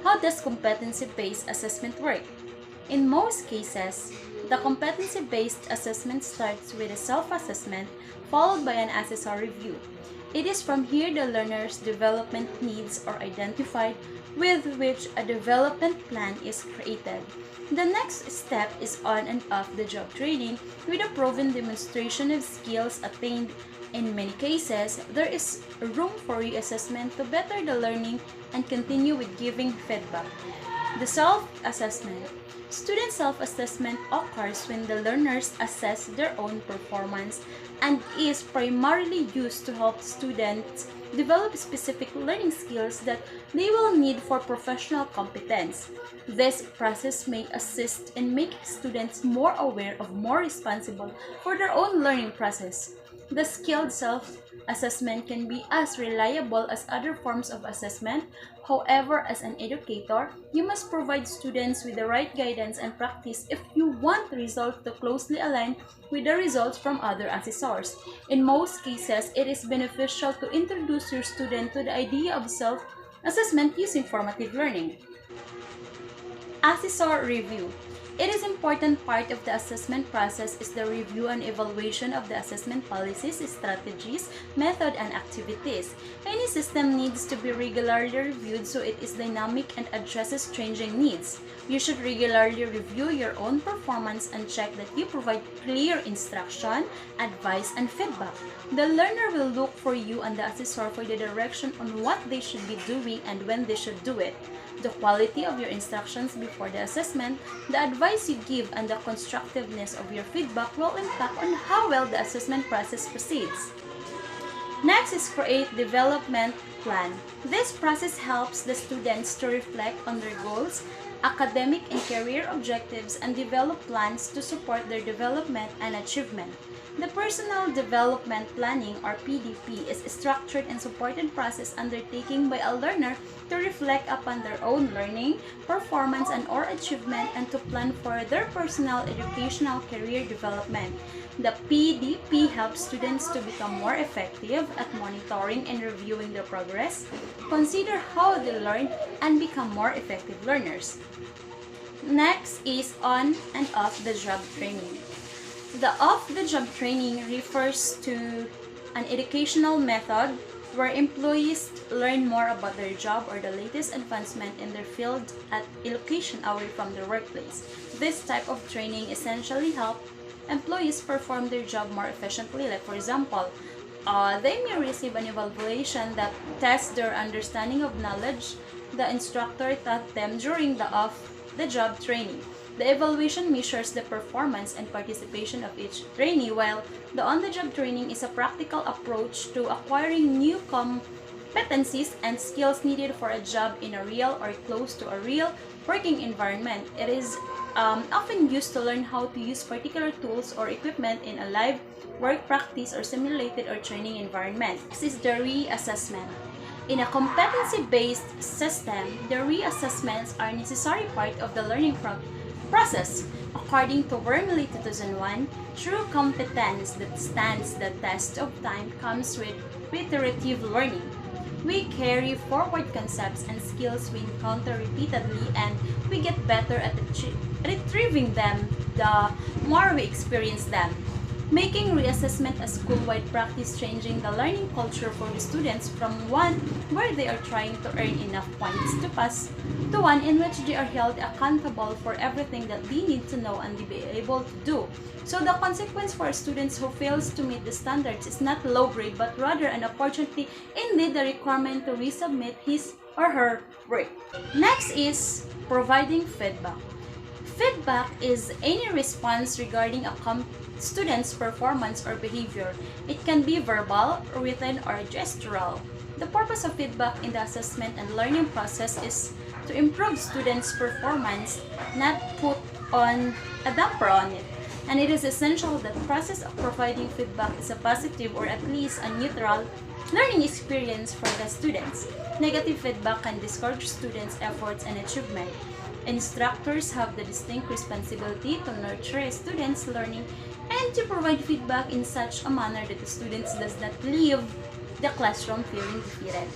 How does competency-based assessment work? In most cases, the competency-based assessment starts with a self-assessment followed by an assessor review. It is from here the learner's development needs are identified, with which a development plan is created. The next step is on and off the job training with a proven demonstration of skills attained. In many cases, there is room for reassessment to better the learning and continue with giving feedback. The self-assessment. Student self-assessment occurs when the learners assess their own performance and is primarily used to help students develop specific learning skills that they will need for professional competence. This process may assist in making students more aware of more responsible for their own learning process. The skilled self-assessment can be as reliable as other forms of assessment. However, as an educator, you must provide students with the right guidance and practice if you want results to closely align with the results from other assessors. In most cases, it is beneficial to introduce your student to the idea of self-assessment using formative learning. Assessor review. It is an important part of the assessment process is the review and evaluation of the assessment policies, strategies, method, and activities. Any system needs to be regularly reviewed so it is dynamic and addresses changing needs. You should regularly review your own performance and check that you provide clear instruction, advice, and feedback. The learner will look for you and the assessor for the direction on what they should be doing and when they should do it. The quality of your instructions before the assessment, the advice you give, and the constructiveness of your feedback will impact on how well the assessment process proceeds. Next is create development plan. This process helps the students to reflect on their goals, academic and career objectives, and develop plans to support their development and achievement. The Personal Development Planning or PDP is a structured and supported process undertaken by a learner to reflect upon their own learning, performance, and or achievement and to plan for their personal, educational, career development. The PDP helps students to become more effective at monitoring and reviewing their progress, consider how they learn, and become more effective learners. Next is on and off the job training. The off-the-job training refers to an educational method where employees learn more about their job or the latest advancement in their field at a location away from their workplace. This type of training essentially helps employees perform their job more efficiently. Like for example, they may receive an evaluation that tests their understanding of knowledge the instructor taught them during the off-the-job training. The evaluation measures the performance and participation of each trainee, while the on-the-job training is a practical approach to acquiring new competencies and skills needed for a job in a real or close to a real working environment. It is often used to learn how to use particular tools or equipment in a live work practice or simulated or training environment. This is the reassessment. In a competency-based system, the reassessments are a necessary part of the learning process. According to Wormley 2001, true competence that stands the test of time comes with iterative learning. We carry forward concepts and skills we encounter repeatedly, and we get better at retrieving them the more we experience them. Making reassessment a school-wide practice, changing the learning culture for the students from one where they are trying to earn enough points to pass to one in which they are held accountable for everything that they need to know and be able to do. So the consequence for students who fails to meet the standards is not low grade but rather an opportunity, indeed the requirement to resubmit his or her work. Next is providing feedback. Feedback is any response regarding a student's performance or behavior. It can be verbal, written, or gestural. The purpose of feedback in the assessment and learning process is to improve students' performance, not put on a damper on it. And it is essential that the process of providing feedback is a positive or at least a neutral learning experience for the students. Negative feedback can discourage students' efforts and achievement. Instructors have the distinct responsibility to nurture a student's learning and to provide feedback in such a manner that the students does not leave the classroom feeling defeated.